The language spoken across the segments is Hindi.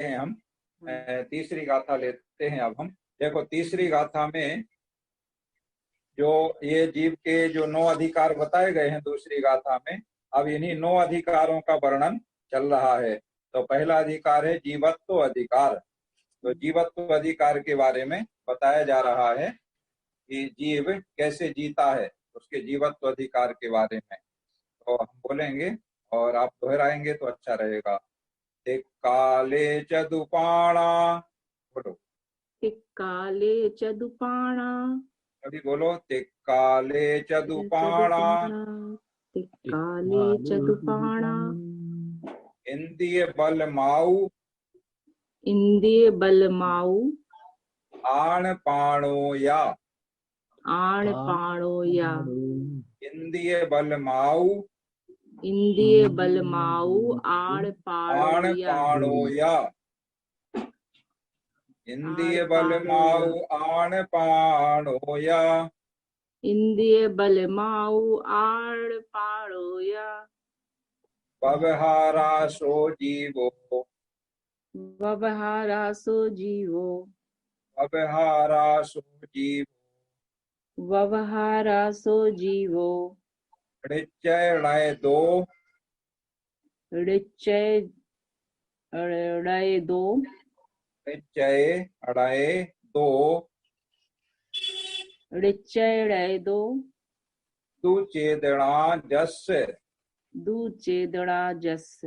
हैं हम। तीसरी गाथा लेते हैं अब हम। देखो तीसरी गाथा में जो ये जीव के जो 9 अधिकार बताए गए हैं दूसरी गाथा में, अब इन्हीं 9 अधिकारों का वर्णन चल रहा है। तो पहला अधिकार है जीवत्व अधिकार। तो जीवत्व अधिकार के बारे में बताया जा रहा है कि जीव कैसे जीता है, उसके जीवत्व अधिकार के बारे में तो हम बोलेंगे और आप दोहराएंगे तो अच्छा रहेगा। एक काले चदुपाणा, बोलो काले चदुपाणा, अभी बोलो तिक्काले चदुपाणा, काले चदुपाणा, इंद्रिय बल माऊ, इंद्रिय बल माऊ, आण पाणो या, आण पाणो या, इंद्रिय बल माऊ, इंद्रिय बल माऊ, आण पाणो या, इंद्रिय बल माऊ आण पाणो या, इंद्रिय बल माऊ आण पाणो या, व्यवहारा सो जीवो, व्यवहारा सो जीवो, व्यवहारा सो जीवो, व्यवहारा सो जीवो, निश्चय लय दो, निश्चय लय दो, निश्चय लय दो, निश्चय लय दो, दुचेदना जस, दुचेदना जस,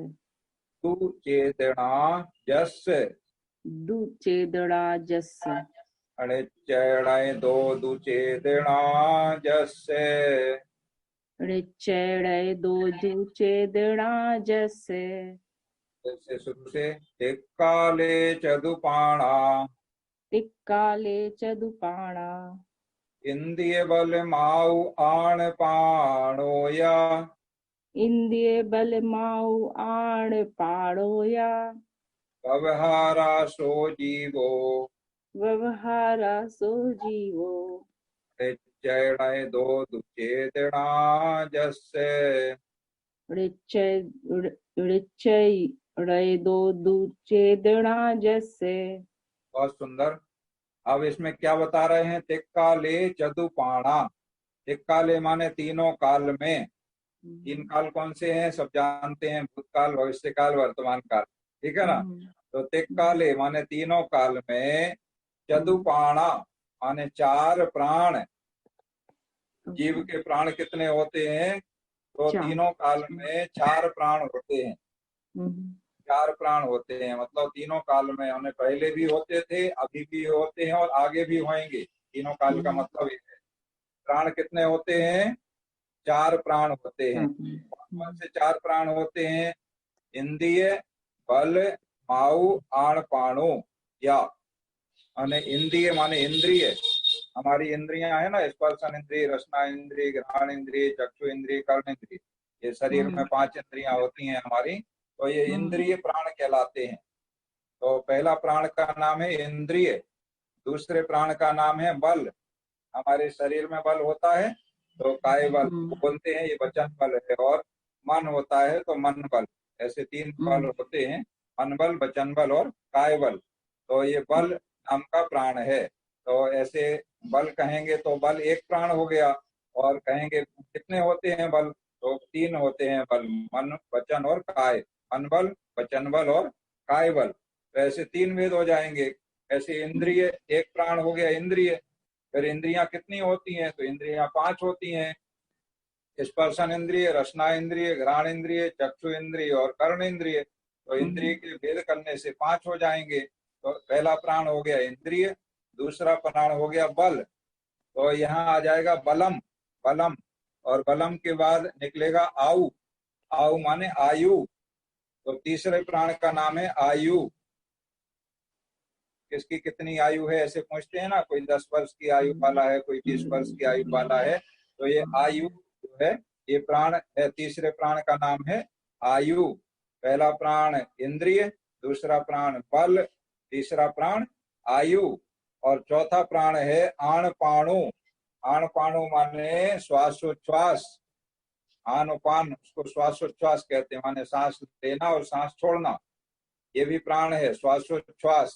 दुचेदना जस, दुचेदना जस, निश्चय लय दो दुचेदना जस, निश्चय लय दो दुचेदना जस। जैसे शुरू से तिक्काले चदुपाणा, तिक्काले चदुपाणा, इंद्रिय बल माऊ आण पाणो या, इंद्रिय बल माऊ आण पाणो या, व्यवहारा सो जीवो, व्यवहारा सो जीवो, निश्चय दो दुचेदना जस्से, निश्चय दो दुचेदना जैसे। बहुत सुंदर। अब इसमें क्या बता रहे हैं? तिक्काले चतुपाणा, तिक्काले माने तीनों काल में। तीन काल कौन से हैं? सब जानते हैं, भूतकाल, भविष्यकाल, वर्तमान काल, ठीक है ना। तो तिक्काले माने तीनों काल में, चतुपाणा माने 4 प्राण। जीव के प्राण कितने होते हैं? तो तीनों काल में 4 प्राण होते हैं। 4 प्राण होते हैं, मतलब तीनों काल में, उन्हें पहले भी होते थे, अभी भी होते हैं और आगे भी होंगे। तीनों काल का मतलब ये है। प्राण कितने होते हैं? 4 प्राण होते हैं। कौन से 4 प्राण होते हैं? इंद्रिय, बल, माऊ, आण, पाणु या। माने इंद्रिय माने इंद्रिय, हमारी इंद्रियां है ना, स्पर्शन इंद्रिय, रसना इंद्रिय, घ्राण इंद्रिय, चक्षु इंद्रिय, कर्ण इंद्रिय। ये शरीर में 5 इंद्रियां होती हैं हमारी, तो ये इंद्रिय प्राण कहलाते हैं। तो पहला प्राण का नाम है इंद्रिय, दूसरे प्राण का नाम है बल। हमारे शरीर में बल होता है तो काय बल बोलते हैं, ये वचन बल है। और मन होता है तो मन बल। ऐसे 3 बल होते हैं, मन बल, वचन बल और काय बल। तो ये बल नाम का प्राण है। तो ऐसे बल कहेंगे तो बल एक प्राण हो गया। और कहेंगे कितने होते हैं बल? तो 3 होते हैं बल, मन, वचन और काय। मन बल, वचन बल और काय बल। तो ऐसे 3 भेद हो जाएंगे। ऐसे इंद्रिय एक प्राण हो गया इंद्रिय। फिर इंद्रियां कितनी होती हैं? तो इंद्रियां 5 होती हैं। स्पर्शन इंद्रिय, रसना इंद्रिय, घ्राण इंद्रिय, चक्षु इंद्रिय और कर्ण इंद्रिय। तो इंद्रिय के भेद करने से 5 हो जाएंगे। तो पहला प्राण हो गया इंद्रिय, दूसरा प्राण हो गया बल। तो यहाँ आ जाएगा बलम, बलम। और बलम के बाद निकलेगा आयु, आयु माने आयु। तो तीसरे प्राण का नाम है आयु। किसकी कितनी आयु है ऐसे पूछते हैं ना, कोई 10 वर्ष की आयु वाला है, कोई 20 वर्ष की आयु वाला है। तो ये आयु जो है ये प्राण है। तीसरे प्राण का नाम है आयु। पहला प्राण इंद्रिय, दूसरा प्राण बल, तीसरा प्राण आयु और चौथा प्राण है आण पाणु। आण पाणु माने श्वासोच्छ्वास, आन पान, उसको श्वासोच्छ्वास कहते हैं, माने सांस लेना और सांस छोड़ना। ये भी प्राण है। श्वासोच्छ्वास,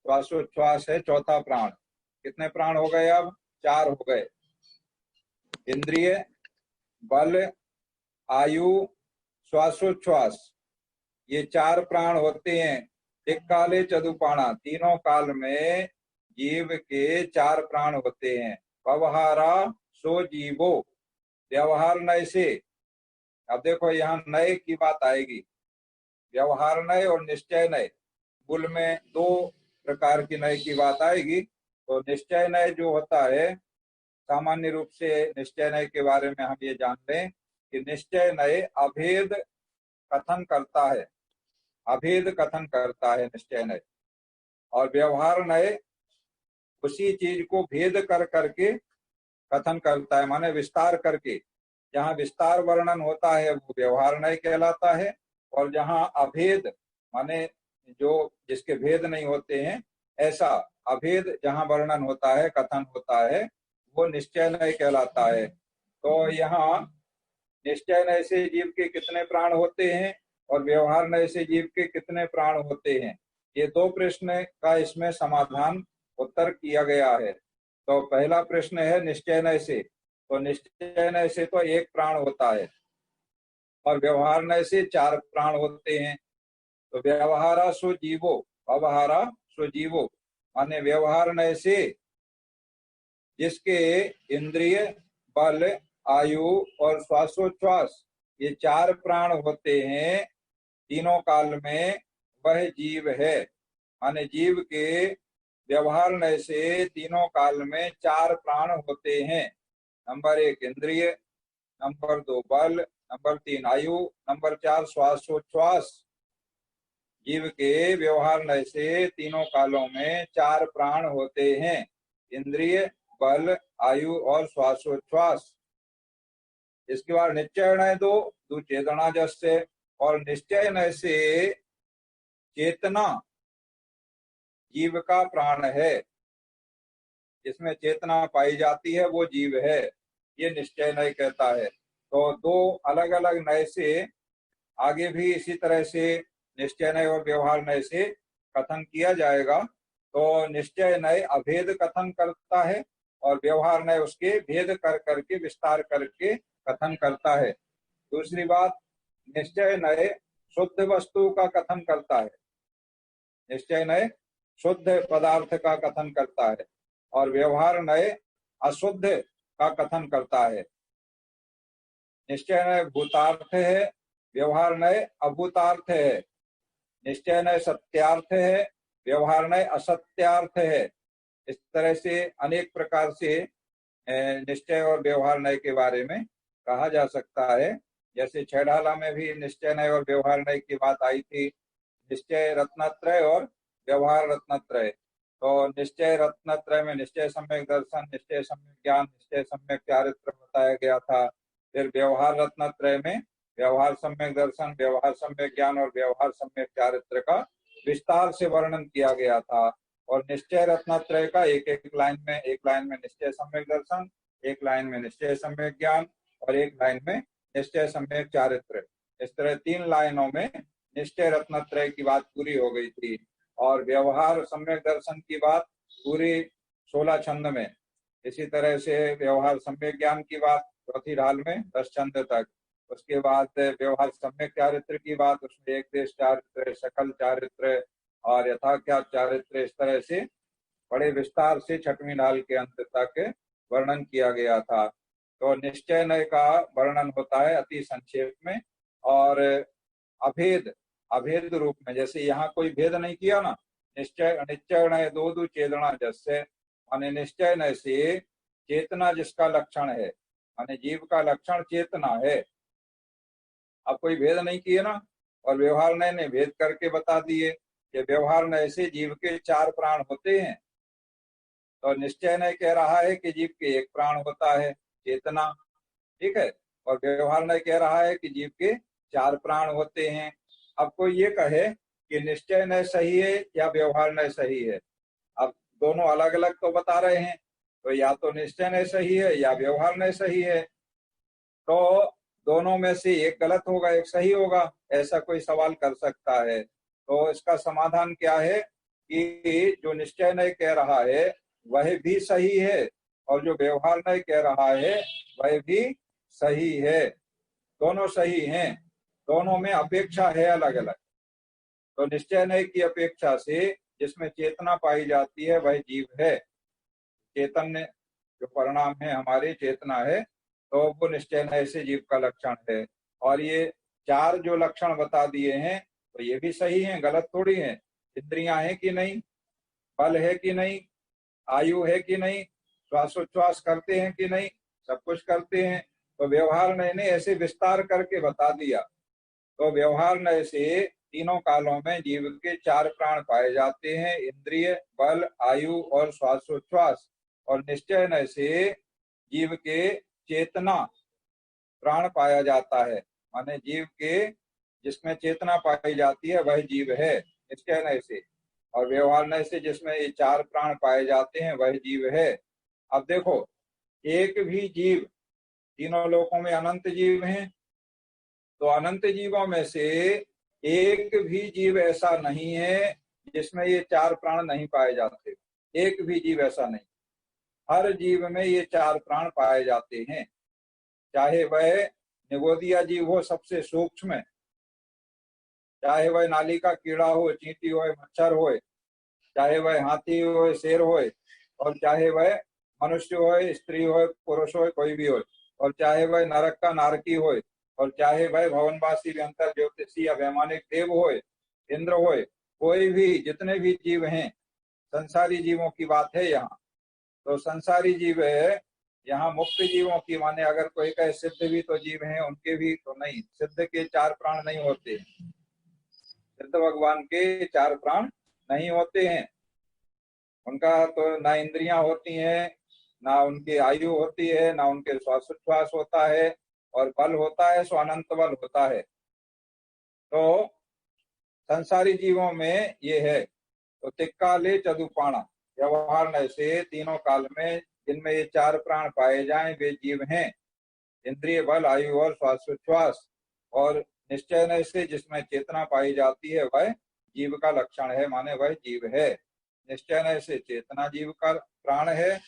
श्वासोच्छ्वास है चौथा प्राण। कितने प्राण हो गए? अब 4 हो गए। इंद्रिय, बल, आयु, श्वासोच्छ्वास, ये 4 प्राण होते हैं। एक काले चतुपाणा, तीनों काल में जीव के 4 प्राण होते हैं। व्यवहारा सो जीवो, व्यवहार नय से। अब देखो यहाँ नय की बात आएगी। व्यवहार नय और निश्चय नय, मूल में 2 प्रकार की नय की बात आएगी। तो निश्चय नय जो होता है, सामान्य रूप से निश्चय नय के बारे में हम ये जान लें कि निश्चय नय अभेद कथन करता है, अभेद कथन करता है निश्चय नय। और व्यवहार नय उसी चीज को भेद कर करके कथन करता है, माने विस्तार करके। जहाँ विस्तार वर्णन होता है वो व्यवहार नय कहलाता है, और जहाँ अभेद माने जो जिसके भेद नहीं होते हैं, ऐसा अभेद जहाँ वर्णन होता है, कथन होता है, वो निश्चय नय कहलाता है। तो यहाँ निश्चय नय से जीव के कितने प्राण होते हैं और व्यवहार नय से जीव के कितने प्राण होते हैं, ये 2 प्रश्न का इसमें समाधान उत्तर किया गया है। तो पहला प्रश्न है निश्चय नय से, तो निश्चय नय से तो 1 प्राण होता है और व्यवहार नय से 4 प्राण होते हैं। तो व्यवहारा सो जीवो, व्यवहारा सो जीवो माने व्यवहार नय से जिसके इंद्रिय, बल, आयु और श्वासोच्छ्वास ये 4 प्राण होते हैं तीनों काल में, वह जीव है। माने जीव के व्यवहार नय से तीनों काल में 4 प्राण होते हैं। नंबर 1 इंद्रिय, नंबर 2 बल, नंबर 3 आयु, नंबर 4 श्वासोच्छ्वास। जीव के व्यवहार नय से तीनों कालों में 4 प्राण होते हैं, इंद्रिय, बल, आयु और श्वासोच्छ्वास। इसके बाद निश्चय नय 2 चेतना जैसे, और निश्चय नय से चेतना जीव का प्राण है, जिसमें चेतना पाई जाती है वो जीव है, ये निश्चय नय कहता है। तो 2 अलग अलग नय से आगे भी इसी तरह से निश्चय नय और व्यवहार नय से कथन किया जाएगा। तो निश्चय नय अभेद कथन करता है और व्यवहार नय उसके भेद कर करके विस्तार करके कथन करता है। दूसरी बात, निश्चय नय शुद्ध वस्तु का कथन करता है, निश्चय नय शुद्ध पदार्थ का कथन करता है, और व्यवहार नय अशुद्ध का कथन करता है। निश्चय नय भूतार्थ है, व्यवहार नय अभूतार्थ है। निश्चय नय सत्यार्थ है, व्यवहार नय असत्यार्थ है। इस तरह से अनेक प्रकार से निश्चय और व्यवहार नय के बारे में कहा जा सकता है। जैसे छैढाला में भी निश्चय नय और व्यवहार नय की बात आई थी, निश्चय रत्नत्रय और व्यवहार रत्नत्रय। तो निश्चय रत्नत्रय में निश्चय सम्यक दर्शन, निश्चय सम्यक ज्ञान, निश्चय सम्यक चारित्र बताया गया था। फिर व्यवहार रत्नत्रय में व्यवहार सम्यक दर्शन, व्यवहार सम्यक ज्ञान और व्यवहार सम्यक चारित्र का विस्तार से वर्णन किया गया था। और निश्चय रत्नत्रय का एक लाइन में निश्चय सम्यक दर्शन, एक लाइन में निश्चय सम्यक ज्ञान और एक लाइन में निश्चय सम्यक चारित्र। इस तरह 3 लाइनों में निश्चय रत्नत्रय की बात पूरी हो गई थी। और व्यवहार सम्यक दर्शन की बात पूरी 16 छंद में, इसी तरह से व्यवहार सम्यक ज्ञान की बात चौथी ढाल में 10 छंद तक। उसके बाद व्यवहार सम्यक चारित्र की बात, उसमें एक देश चारित्र, सकल चारित्र और यथाख्यात चारित्र, इस तरह से बड़े विस्तार से 6वीं ढाल के अंत तक वर्णन किया गया था। तो निश्चय नय का वर्णन होता है अति संक्षेप में और अभेद रूप में। जैसे यहाँ कोई भेद नहीं किया ना, निश्चय नय 2 चेतना जैसे, माने निश्चय नय से चेतना जिसका लक्षण है, माने जीव का लक्षण चेतना है। अब कोई भेद नहीं किए ना, और व्यवहार नय ने भेद करके बता दिए कि व्यवहार नय से जीव के 4 प्राण होते हैं। तो निश्चय नय कह रहा है कि जीव के 1 प्राण होता है, चेतना, ठीक है। और व्यवहार नय कह रहा है कि जीव के 4 प्राण होते हैं। अब कोई ये कहे कि निश्चय नय सही है या व्यवहार नय सही है, अब दोनों अलग अलग तो बता रहे हैं, तो या तो निश्चय नय सही है या व्यवहार नय सही है। तो दोनों में से एक गलत होगा, एक सही होगा, ऐसा कोई सवाल कर सकता है। तो इसका समाधान क्या है कि जो निश्चय नहीं कह रहा है वह भी सही है और जो व्यवहार नहीं कह रहा है वह भी सही है, दोनों सही हैं, दोनों में अपेक्षा है अलग अलग। तो निश्चय नहीं की अपेक्षा से जिसमें चेतना पाई जाती है वह जीव है। चैतन्य जो परिणाम है हमारी चेतना है, तो वो निश्चय नहीं से जीव का लक्षण है। और ये चार जो लक्षण बता दिए हैं तो ये भी सही हैं, गलत थोड़ी हैं। इंद्रियां हैं कि नहीं, बल है कि नहीं, आयु है कि नहीं, श्वासोच्छ्वास करते हैं कि नहीं, सब कुछ करते हैं। तो व्यवहार नय ने ऐसे विस्तार करके बता दिया। तो व्यवहार नय से तीनों कालों में जीव के चार प्राण पाए जाते हैं, इंद्रिय, बल, आयु और श्वासोच्छ्वास। और निश्चय नय से जीव के चेतना प्राण पाया जाता है, माने जीव के जिसमें चेतना पाई जाती है वह जीव है निश्चय नय से। और व्यवहार नय से जिसमें ये चार प्राण पाए जाते हैं वह जीव है। अब देखो, एक भी जीव, तीनों लोकों में अनंत जीव हैं, तो अनंत जीवों में से एक भी जीव ऐसा नहीं है जिसमें ये चार प्राण नहीं पाए जाते। एक भी जीव ऐसा नहीं, हर जीव में ये चार प्राण पाए जाते हैं। चाहे वह निगोदिया जीव हो सबसे सूक्ष्म, चाहे वह नाली का कीड़ा हो, चींटी हो, मच्छर हो, चाहे वह हाथी हो, शेर हो, और चाहे वह मनुष्य हो, स्त्री हो, पुरुष हो, कोई भी हो, और चाहे वह नरक का नारकी हो, और चाहे वह भवनवासी व्यंतर ज्योतिषी या वैमानिक देव हो, इंद्र हो, कोई भी, जितने भी जीव हैं, संसारी जीवों की बात है यहाँ। तो संसारी जीव है यहाँ मुक्त जीवों की, माने अगर कोई कहे सिद्ध भी तो जीव हैं, उनके भी तो नहीं, सिद्ध के चार प्राण नहीं होते, सिद्ध भगवान के चार प्राण नहीं होते हैं। उनका तो ना इंद्रियां होती हैं, ना उनकी आयु होती है, ना उनके श्वासोच्छ्वास होता है, और बल होता है सो अनंत बल होता है। तो संसारी जीवों में ये है। तो तिक्काले चतुपाणा, व्यवहार नय से तीनों काल में जिनमें ये चार प्राण पाए जाएं वे जीव हैं, इंद्रिय, बल, आयु और श्वासोच्छ्वास। और निश्चय नय से जिसमें चेतना पाई जाती है वह जीव का लक्षण है, माने वह जीव है। निश्चय नय से चेतना जीव का प्राण है,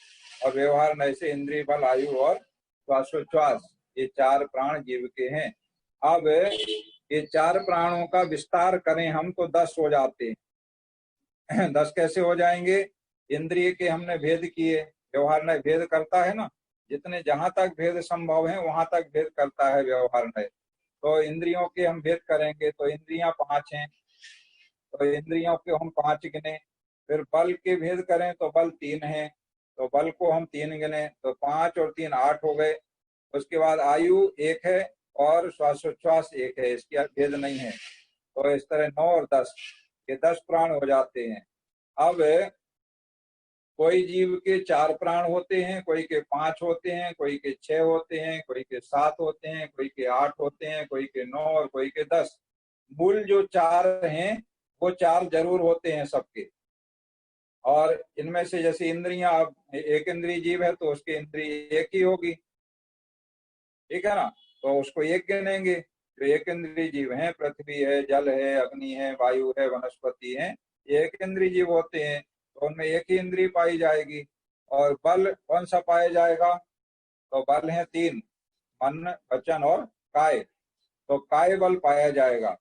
और व्यवहार नय से इंद्रिय, बल, आयु और श्वासोच्छ्वास, ये चार प्राण जीव के हैं। अब ये चार प्राणों का विस्तार करें हम तो 10 हो जाते हैं। 10 कैसे हो जाएंगे? इंद्रिय के हमने भेद किए, व्यवहार नय भेद करता है ना, जितने जहां तक भेद संभव है वहां तक भेद करता है व्यवहार नय। तो इंद्रियों के हम भेद करेंगे तो इंद्रियां 5 हैं, तो इंद्रियों के हम 5 गिने। फिर बल के भेद करें तो बल 3 है, तो बल को हम 3 गिने, तो 5 और 3 8 हो गए। उसके बाद आयु 1 है और श्वासोच्छ्वास 1 है, इसकी भेद नहीं है। तो इस तरह 9 और 10, ये 10 प्राण हो जाते हैं। अब कोई जीव के 4 प्राण होते हैं, कोई के 5 होते हैं, कोई के 6 होते हैं, कोई के 7 होते हैं, कोई के 8 होते हैं, कोई के 9 और कोई के 10। मूल जो 4 हैं वो 4 जरूर होते हैं सबके। और इनमें से जैसे इंद्रियां, अब एक इंद्रिय जीव है तो उसकी इंद्रिय एक ही होगी, ठीक है ना, तो उसको एक गिनेंगे। जो एक इंद्रिय जीव हैं, पृथ्वी है, जल है, अग्नि है, वायु है, वनस्पति है, ये एक इंद्रिय जीव होते हैं, तो उनमें एक ही इंद्रिय पाई जाएगी। और बल कौन सा पाया जाएगा? तो बल है 3, मन, वचन और काय। तो काय बल पाया जाएगा,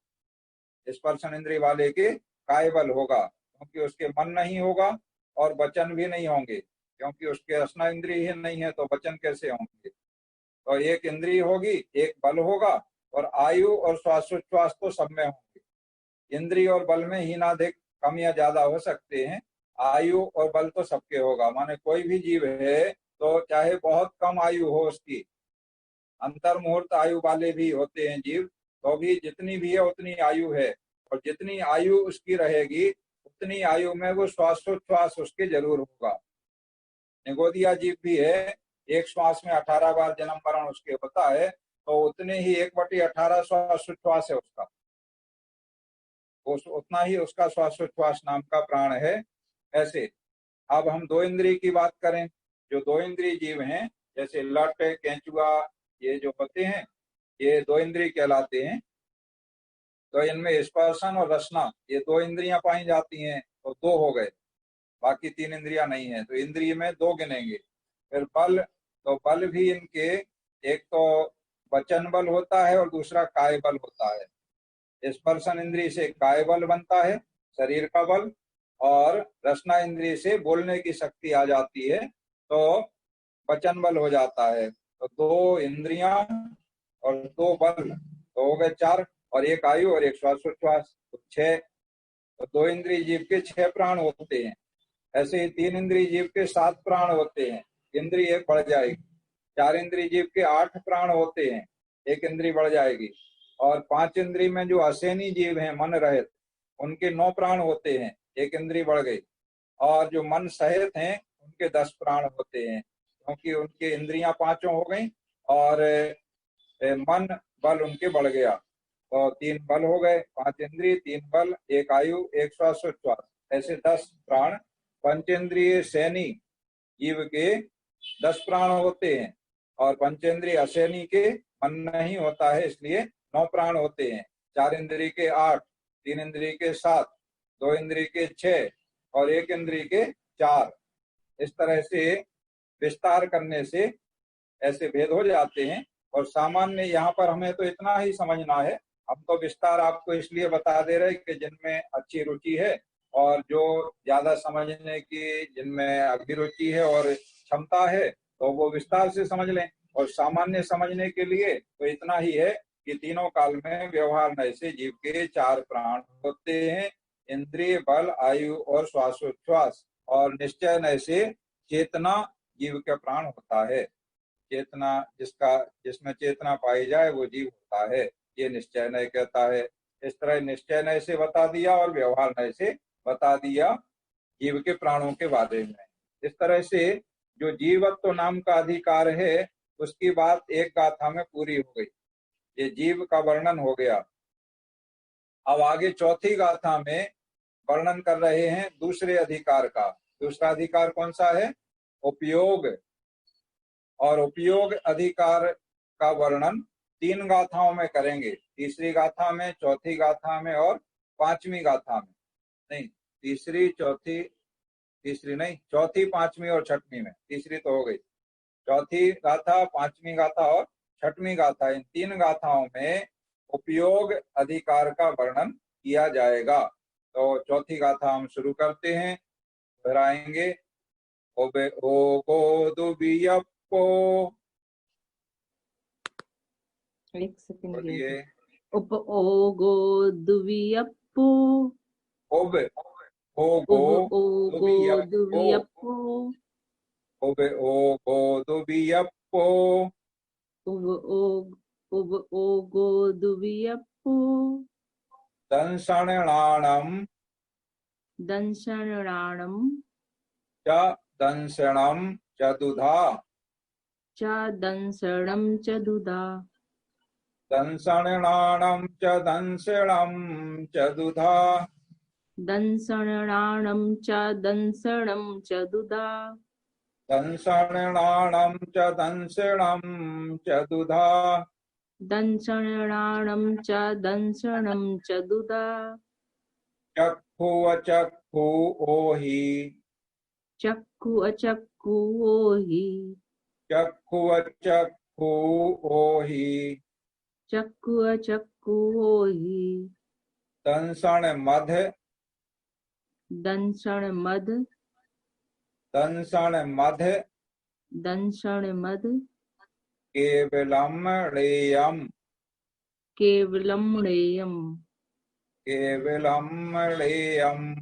स्पर्शन इंद्रिय वाले के काय बल होगा, क्योंकि उसके मन नहीं होगा और वचन भी नहीं होंगे, क्योंकि उसके रसना इंद्रिय ही नहीं है, तो वचन कैसे होंगे। तो एक इंद्रिय होगी, एक बल होगा, और आयु और श्वासोच्छ्वास तो सब में होंगे। इंद्रिय और बल में ही ना अधिक कम या ज्यादा हो सकते हैं, आयु और बल तो सबके होगा। माने कोई भी जीव है तो चाहे बहुत कम आयु हो उसकी, अंतर मुहूर्त आयु वाले भी होते हैं जीव, तो भी जितनी भी है उतनी आयु है, और जितनी आयु उसकी रहेगी उतनी आयु में वो श्वासोच्छ्वास उसके जरूर होगा। निगोदिया जीव भी है, एक श्वास में 18 बार जन्म मरण उसके होता है, तो उतने ही 1/18 श्वासोच्छ्वास है उसका, उतना ही उसका श्वासोच्छ्वास नाम का प्राण है। ऐसे अब हम 2 इंद्रिय की बात करें, जो 2 इंद्रिय जीव हैं, जैसे लट, केंचुआ, ये जो होते हैं, ये 2 इंद्रिय कहलाते हैं। तो इनमें स्पर्शन और रसना ये 2 इंद्रियां पाई जाती हैं, तो 2 हो गए, बाकी 3 इंद्रियां नहीं है, तो इंद्रिय में 2 गिनेंगे। फिर बल, तो बल भी इनके एक तो वचन बल होता है और दूसरा काय बल होता है। स्पर्शन इंद्रिय से काय बल बनता है, शरीर का बल, और रसना इंद्रिय से बोलने की शक्ति आ जाती है, तो वचन बल हो जाता है। तो 2 इंद्रियां और 2 बल, तो हो गए 4, और 1 आयु और 1 श्वासोच्छ्वास, तो 6। तो 2 इंद्रिय जीव के 6 प्राण होते हैं। ऐसे ही 3 इंद्रिय जीव के 7 प्राण होते हैं, इंद्रिय 1 बढ़ जाएगी। 4 इंद्रिय जीव के 8 प्राण होते हैं, 1 इंद्रिय बढ़ जाएगी। और 5 इंद्रिय में जो असेनी जीव हैं, मन रहित, उनके 9 प्राण होते हैं, 1 इंद्रिय बढ़ गई। और जो मन सहित हैं, उनके 10 प्राण होते हैं, क्योंकि उनकी इंद्रियां 5 हो गई और मन बल उनके बढ़ गया, तो 3 बल हो गए, 5 इंद्रिय, 3 बल, 1 आयु, 1 श्वासोच्छ्वास, ऐसे 10 प्राण। पंचेंद्रिय सैनी जीव के 10 प्राण होते हैं, और पंचेंद्रिय असैनी के मन नहीं होता है, इसलिए 9 प्राण होते हैं। 4 इंद्रिय के 8, 3 इंद्रिय के 7, 2 इंद्रिय के 6 और 1 इंद्रिय के 4। इस तरह से विस्तार करने से ऐसे भेद हो जाते हैं। और सामान्य यहाँ पर हमें तो इतना ही समझना है, हम तो विस्तार आपको इसलिए बता दे रहे कि जिनमें अच्छी रुचि है और जो ज्यादा समझने की जिनमें अभिरुचि है और क्षमता है, तो वो विस्तार से समझ लें। और सामान्य समझने के लिए तो इतना ही है कि तीनों काल में व्यवहार नय से जीव के 4 प्राण होते हैं, इंद्रिय, बल, आयु और श्वासोच्छ्वास। और निश्चय नय से चेतना जीव का प्राण होता है। चेतना जिसमें चेतना पाई जाए वो जीव होता है, ये निश्चय नय कहता है। इस तरह निश्चय नय से बता दिया और व्यवहार नय से बता दिया जीव के प्राणों के बारे में। इस तरह से जो जीवत्व नाम का अधिकार है, उसकी बात एक गाथा में पूरी हो गई। ये जीव का वर्णन हो गया। अब आगे चौथी गाथा में वर्णन कर रहे हैं दूसरे अधिकार का। दूसरा अधिकार कौन सा है? उपयोग। और उपयोग अधिकार का वर्णन 3 गाथाओं में करेंगे, तीसरी गाथा में, चौथी गाथा में और 5वीं गाथा में। नहीं, चौथी, 5वीं और 6वीं में। तीसरी तो हो गई। चौथी गाथा, 5वीं गाथा और 6वीं गाथा, इन 3 गाथाओं में उपयोग अधिकार का वर्णन किया जाएगा। तो चौथी गाथा हम शुरू करते हैं, फिर आएंगे। ओबे ओ गो दुबियप्पो, एक सेकंड बोलिए। उप ओ गो दुवियप्पो, ओबे ओ उब गो ओ गो दुवियप्पो, ओबे ओ गो दुबियप्पो, उब ओ गो दुवियप्पो, दंसणाणम दंशणाणम च दंसणम च दुधा, च दंसणम च दुधा, दंसणाणम च दंसणम च दुधा, दंसणाणम च दंसणम च दुधा, दंसणाणम च दंसणम च दुधा, दंसणाणम च दंसणम च दुधा, चक्षु ओहि, चक्षु अचक्षु ओहि, चक्षु ओहि, चक्षु अचक्षु ओहि, दंसण मध, दंसण मद, दंसण मध, दंसण मद, केवलम णेयम, केवलम णेयम, केवलम णेयम,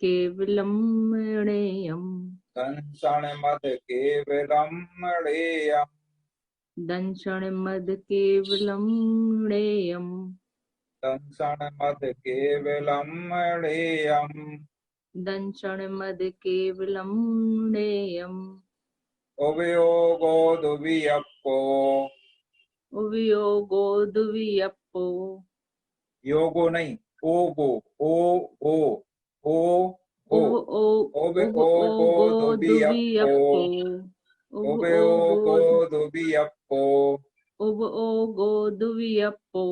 केवलम णेयम, दंसण मध केवलम णेयम, दंसण मद केवलम णेयम, दंसण मध केवलम णेयम, दंसण मद केवलम णेयम, उभयोगो दुवियप्पो, उवियोगो दुवियप्पो, योगो नहीं, ओगो, ओ गो, उव ओगो ओगो दुवियप्पो, दुवियप्पो, उभयोगो दुवियप्पो, उव ओगो दुवियप्पो,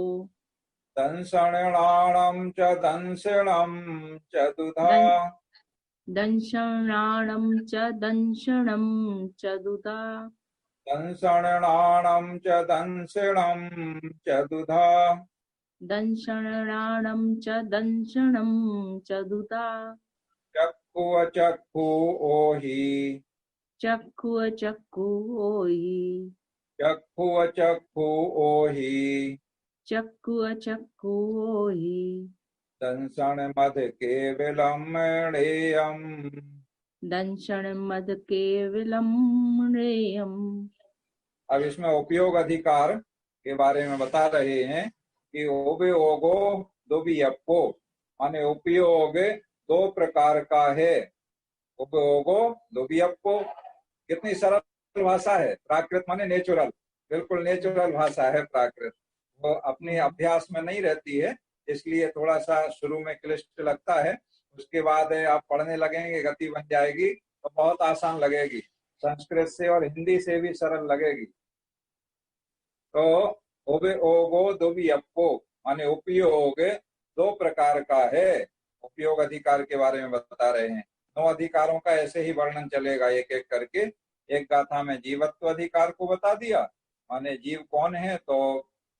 दंसणाणं च दंसणं च दुधा दंशनाणं च दंशनं च दुधा दंसणाणं च दंसणं च दुधा दंशनाणं च दंशनं च दुधा चक्षु चक्षु ओहि चक्षु चक्षु ओहि चक्षु चक्षु ओहि चक्षु चक्षु ओहि दंसण मद केवलम णेयम। दंशन मद केवलम रेयम। अब इसमें उपयोग अधिकार के बारे में बता रहे हैं कि उपयोगो दुवियप्पो माने उपयोग दो प्रकार का है। उपयोगो दुवियप्पो कितनी सरल भाषा है। प्राकृत माने नेचुरल, बिल्कुल नेचुरल भाषा है प्राकृत। वो अपने अभ्यास में नहीं रहती है, इसलिए थोड़ा सा शुरू में क्लिष्ट लगता है। उसके बाद आप पढ़ने लगेंगे, गति बन जाएगी तो बहुत आसान लगेगी। संस्कृत से और हिंदी से भी सरल लगेगी। तो उपयोगो दुवियप्पो माने उपयोग दो प्रकार का है। उपयोग अधिकार के बारे में बता रहे हैं। 9 अधिकारों का ऐसे ही वर्णन चलेगा एक एक करके। एक गाथा में जीवत्व अधिकार को बता दिया, माने जीव कौन है तो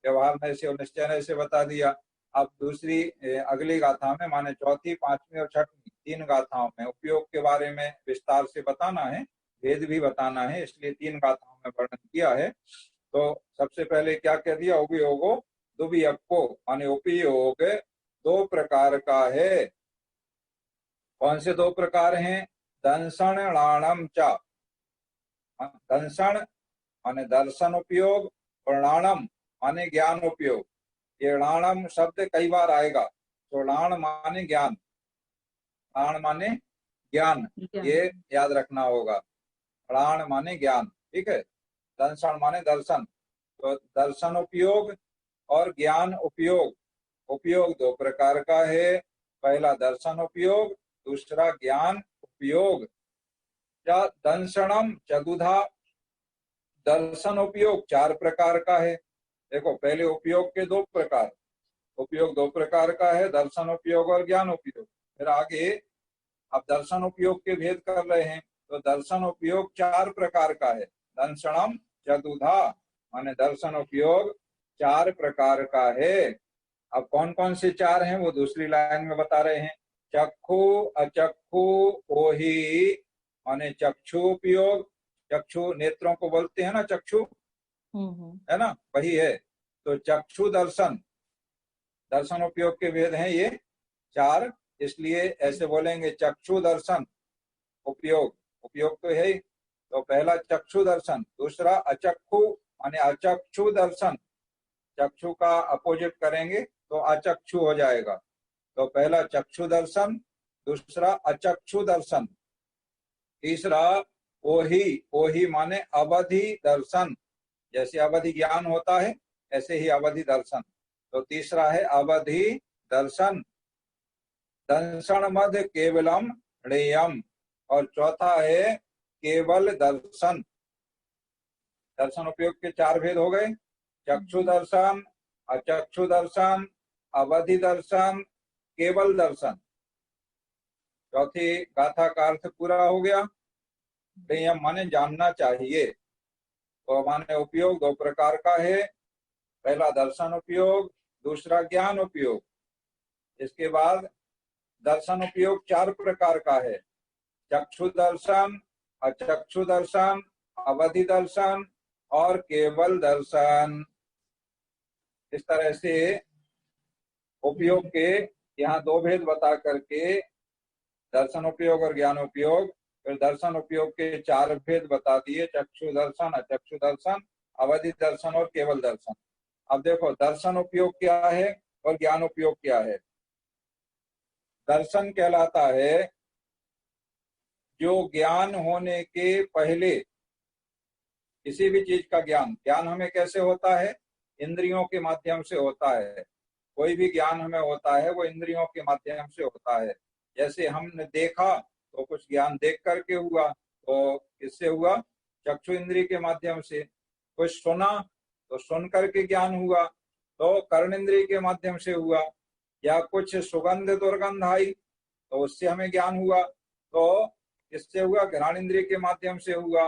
व्यवहार में से और निश्चय से बता दिया। अब दूसरी अगली गाथा में माने चौथी, पांचवी और छठवीं 3 गाथाओं में उपयोग के बारे में विस्तार से बताना है, भेद भी बताना है, इसलिए 3 गाथाओं में वर्णन किया है। तो सबसे पहले क्या कह दिया, उपयोगो दुवियप्पो माने उपयोग दो प्रकार का है। कौन से 2 प्रकार हैं? दंसणाणम च, दंसण माने दर्शन उपयोग और णाणम माने ज्ञान उपयोग। ये णाणम शब्द कई बार आएगा, तो णाण माने ज्ञान, णाण माने ज्ञान, ये याद रखना होगा। णाण माने ज्ञान, ठीक है। दंसण माने दर्शन, तो दर्शन उपयोग और ज्ञान उपयोग। उपयोग 2 प्रकार का है, पहला दर्शन उपयोग, दूसरा ज्ञान उपयोग। या दंसणम चतुधा, दर्शन उपयोग 4 प्रकार का है। देखो पहले उपयोग के 2 प्रकार, उपयोग 2 प्रकार का है, दर्शन उपयोग और ज्ञान उपयोग। फिर आगे अब दर्शन उपयोग के भेद कर रहे हैं, तो दर्शन उपयोग 4 प्रकार का है। दंसणम चतुधा माने दर्शन उपयोग 4 प्रकार का है। अब कौन कौन से 4 हैं वो दूसरी लाइन में बता रहे हैं। चक्षु अचक्षु ओहि माने चक्षु उपयोग, चक्षु नेत्रों को बोलते हैं ना, चक्षु है ना, वही है। तो चक्षु दर्शन, दर्शन उपयोग के भेद हैं ये 4, इसलिए ऐसे बोलेंगे चक्षु दर्शन उपयोग, उपयोग तो है ही। तो पहला चक्षु दर्शन, दूसरा अचक्षु माने अचक्षु दर्शन, चक्षु का अपोजिट करेंगे तो अचक्षु हो जाएगा। तो पहला चक्षु दर्शन, दूसरा अचक्षु दर्शन, तीसरा ओहि, ओहि माने अवधि दर्शन, जैसे अवधि ज्ञान होता है ऐसे ही अवधि दर्शन। तो तीसरा है अवधि दर्शन। दंसण मद केवलम णेयम, और चौथा है केवल दर्शन। दर्शन उपयोग के 4 भेद हो गए, चक्षु दर्शन, अचक्षु दर्शन, अवधि दर्शन, केवल दर्शन। चौथी गाथा का अर्थ पूरा हो गया। णेयम माने जानना चाहिए। तो माने उपयोग 2 प्रकार का है, पहला दर्शन उपयोग, दूसरा ज्ञान उपयोग। इसके बाद दर्शन उपयोग 4 प्रकार का है, चक्षु दर्शन, अचक्षु दर्शन, अवधि दर्शन और केवल दर्शन। इस तरह से उपयोग के यहाँ 2 भेद बता करके दर्शन उपयोग और ज्ञान उपयोग, फिर दर्शन उपयोग के 4 भेद बता दिए, चक्षु दर्शन, अचक्षु दर्शन, अवधि दर्शन और केवल दर्शन। अब देखो दर्शन उपयोग क्या है और ज्ञान उपयोग क्या है। दर्शन कहलाता है जो ज्ञान होने के पहले, किसी भी चीज का ज्ञान, ज्ञान हमें कैसे होता है, इंद्रियों के माध्यम से होता है। कोई भी ज्ञान हमें होता है वो इंद्रियों के माध्यम से होता है। जैसे हमने देखा तो कुछ ज्ञान देख करके हुआ, तो किससे हुआ, चक्षु इंद्रिय के माध्यम से। कुछ सुना तो सुन करके ज्ञान हुआ, तो कर्णेंद्रिय के माध्यम से हुआ, या कुछ सुगंध दुर्गंध आई तो उससे हमें ज्ञान हुआ, तो इससे हुआ घ्राणेंद्रिय के माध्यम से हुआ,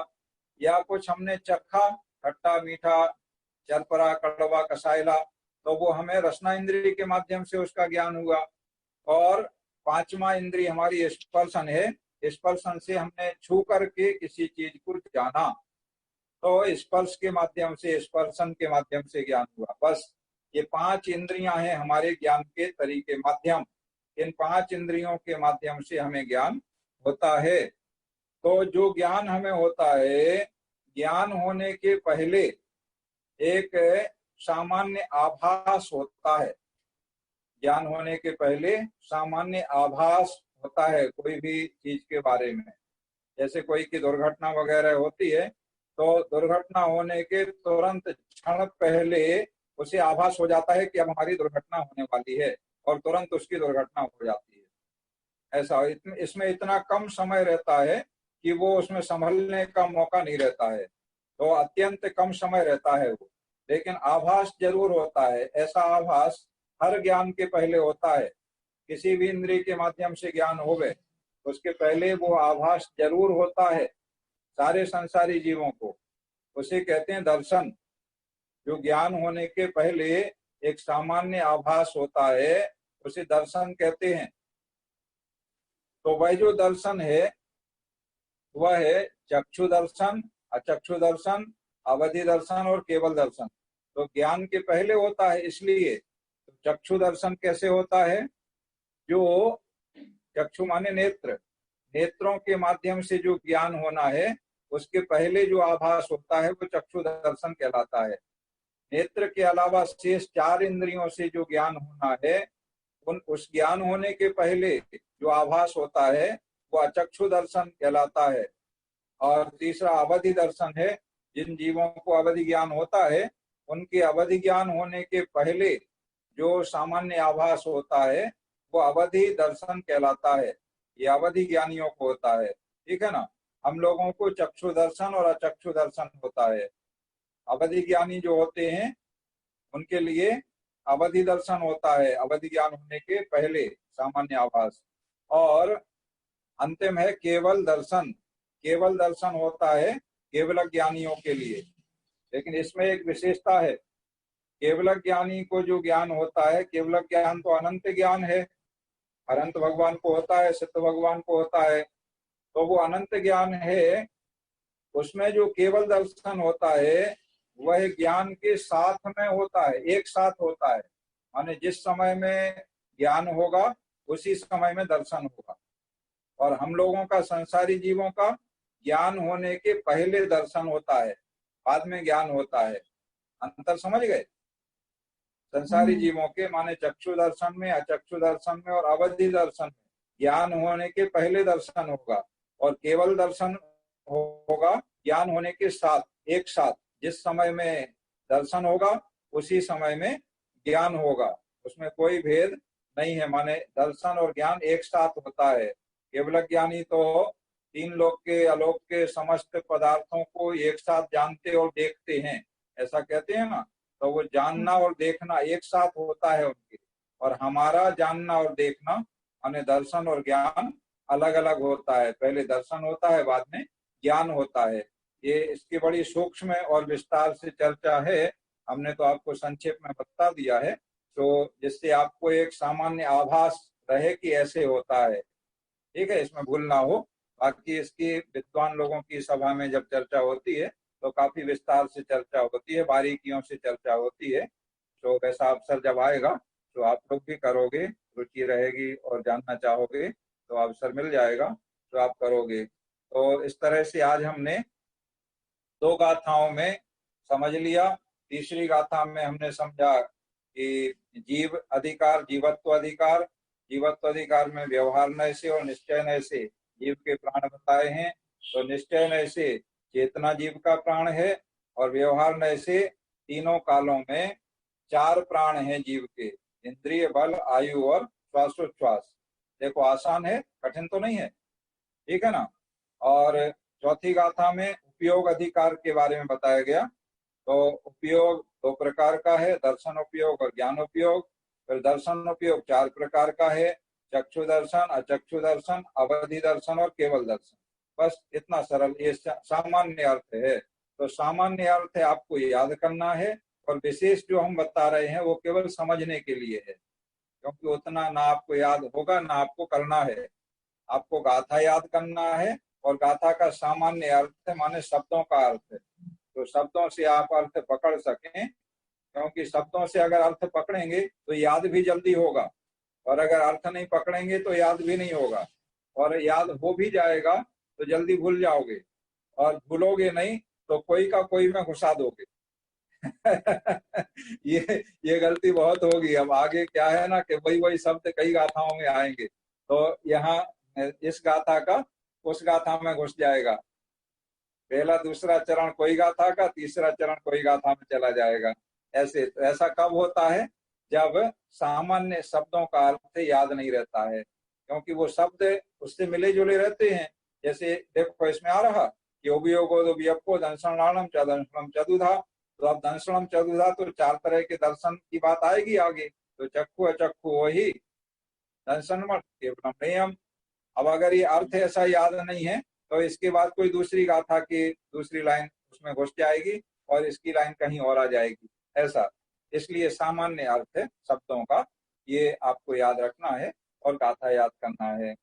या कुछ हमने चखा खट्टा मीठा चरपरा कड़वा कसायला तो वो हमें रसना इंद्रिय के माध्यम से उसका ज्ञान हुआ। और पांचवा इंद्रिय हमारी स्पर्शन है, स्पर्शन से हमने छू करके किसी चीज को जाना तो स्पर्श के माध्यम से स्पर्शन के माध्यम से ज्ञान हुआ। बस ये 5 इंद्रियां हैं हमारे ज्ञान के तरीके माध्यम, इन 5 इंद्रियों के माध्यम से हमें ज्ञान होता है। तो जो ज्ञान हमें होता है, ज्ञान होने के पहले एक सामान्य आभास होता है। ज्ञान होने के पहले सामान्य आभास होता है कोई भी चीज के बारे में। जैसे कोई की दुर्घटना वगैरह होती है तो दुर्घटना होने के तुरंत क्षण पहले उसे आभास हो जाता है कि अब हमारी दुर्घटना होने वाली है और तुरंत उसकी दुर्घटना हो जाती है। ऐसा इसमें इतना कम समय रहता है कि वो उसमें संभलने का मौका नहीं रहता है, तो अत्यंत कम समय रहता है वो, लेकिन आभास जरूर होता है। ऐसा आभास हर ज्ञान के पहले होता है। किसी भी इंद्रिय के माध्यम से ज्ञान होवे उसके पहले वो आभास जरूर होता है सारे संसारी जीवों को। उसे कहते हैं दर्शन। जो ज्ञान होने के पहले एक सामान्य आभास होता है उसे दर्शन कहते हैं। तो वह जो दर्शन है वह है चक्षु दर्शन, अचक्षु दर्शन, अवधि दर्शन और केवल दर्शन। तो ज्ञान के पहले होता है, इसलिए चक्षु दर्शन कैसे होता है? जो चक्षु माने नेत्र, नेत्रों के माध्यम से जो ज्ञान होना है उसके पहले जो आभास होता है वो चक्षु दर्शन कहलाता है। नेत्र के अलावा शेष 4 इंद्रियों से जो ज्ञान होना है उस ज्ञान होने के पहले जो आभास होता है वो अचक्षु दर्शन कहलाता है। और तीसरा अवधि दर्शन है। जिन जीवों को अवधि ज्ञान होता है उनके अवधि ज्ञान होने के पहले जो सामान्य आभास होता है वो अवधि दर्शन कहलाता है। ये अवधि ज्ञानियों को होता है, ठीक है ना। हम लोगों को चक्षु दर्शन और अचक्षु दर्शन होता है। अवधि ज्ञानी जो होते हैं उनके लिए अवधि दर्शन होता है, अवधि ज्ञान होने के पहले सामान्य आभास। और अंतिम है केवल दर्शन। केवल दर्शन होता है केवल ज्ञानियों के लिए, लेकिन इसमें एक विशेषता है। केवल ज्ञानी को जो ज्ञान होता है, केवल ज्ञान तो अनंत ज्ञान है, अनंत भगवान को होता है, सिद्ध भगवान को होता है, तो वो अनंत ज्ञान है। उसमें जो केवल दर्शन होता है वह ज्ञान के साथ में होता है, एक साथ होता है। माने जिस समय में ज्ञान होगा उसी समय में दर्शन होगा। और हम लोगों का, संसारी जीवों का ज्ञान होने के पहले दर्शन होता है, बाद में ज्ञान होता है। अंतर समझ गए? संसारी जीवों के माने चक्षु दर्शन में, अचक्षु दर्शन में और अवधि दर्शन में ज्ञान होने के पहले दर्शन होगा, और केवल दर्शन होगा ज्ञान होने के साथ, एक साथ। जिस समय में दर्शन होगा उसी समय में ज्ञान होगा, उसमें कोई भेद नहीं है। माने दर्शन और ज्ञान एक साथ होता है। केवल ज्ञानी तो 3 लोक के आलोक के समस्त पदार्थों को एक साथ जानते और देखते हैं, ऐसा कहते हैं ना। तो वो जानना और देखना एक साथ होता है उनके, और हमारा जानना और देखना माने दर्शन और ज्ञान अलग अलग होता है। पहले दर्शन होता है, बाद में ज्ञान होता है। ये इसकी बड़ी सूक्ष्म और विस्तार से चर्चा है, हमने तो आपको संक्षेप में बता दिया है, तो जिससे आपको एक सामान्य आभास रहे कि ऐसे होता है, ठीक है, इसमें भूल ना हो। बाकी इसकी विद्वान लोगों की सभा में जब चर्चा होती है तो काफी विस्तार से चर्चा होती है, बारीकियों से चर्चा होती है। तो वैसा अवसर जब आएगा तो आप लोग भी करोगे, रुचि रहेगी और जानना चाहोगे तो अवसर मिल जाएगा तो आप करोगे। तो इस तरह से आज हमने 2 गाथाओं में समझ लिया। तीसरी गाथा में हमने समझा कि जीव अधिकार, जीवत्व अधिकार, जीवत्व अधिकार में व्यवहार नय से और निश्चय नय से जीव के प्राण बताए हैं। तो निश्चय नय से चेतना जीव का प्राण है, और व्यवहार नय से तीनों कालों में 4 प्राण हैं जीव के, इंद्रिय, बल, आयु और श्वासोच्छ्वास। देखो आसान है, कठिन तो नहीं है, ठीक है ना। और चौथी गाथा में उपयोग अधिकार के बारे में बताया गया। तो उपयोग 2 प्रकार का है, दर्शन उपयोग और ज्ञान उपयोग। फिर दर्शन उपयोग 4 प्रकार का है, चक्षु दर्शन, अचक्षु दर्शन, अवधि दर्शन और केवल दर्शन। बस इतना सरल ये सामान्य अर्थ है। तो सामान्य अर्थ आपको याद करना है, और विशेष जो हम बता रहे हैं वो केवल समझने के लिए है, क्योंकि उतना ना आपको याद होगा ना आपको करना है। आपको गाथा याद करना है, और गाथा का सामान्य अर्थ माने शब्दों का अर्थ है। तो शब्दों से आप अर्थ पकड़ सकें, क्योंकि शब्दों से अगर अर्थ पकड़ेंगे तो याद भी जल्दी होगा, और अगर अर्थ नहीं पकड़ेंगे तो याद भी नहीं होगा, और याद हो भी जाएगा तो जल्दी भूल जाओगे, और भूलोगे नहीं तो कोई का कोई में घुसा दोगे। ये गलती बहुत होगी। अब आगे क्या है ना कि वही वही शब्द कई गाथाओं में आएंगे, तो यहाँ इस गाथा का उस गाथा में घुस जाएगा। पहला दूसरा चरण कोई गाथा का, तीसरा चरण कोई गाथा में चला जाएगा। ऐसा कब होता है? जब सामान्य शब्दों का अर्थ याद नहीं रहता है, क्योंकि वो शब्द उससे मिले जुले रहते हैं। जैसे देखो इसमें आ रहा कि उभयोगो दंशनाणम चदंशनम चतुधा। तो अब दंशनम चतुधा तो 4 तरह के दर्शन की बात आएगी आगे। तो चक्षु अचक्षु वही दंशन मत केवलम नियम। अब अगर ये अर्थ ऐसा याद नहीं है तो इसके बाद कोई दूसरी गाथा की दूसरी लाइन उसमें घुस जाएगी, और इसकी लाइन कहीं और आ जाएगी, ऐसा। इसलिए सामान्य अर्थ शब्दों का ये आपको याद रखना है और गाथा याद करना है।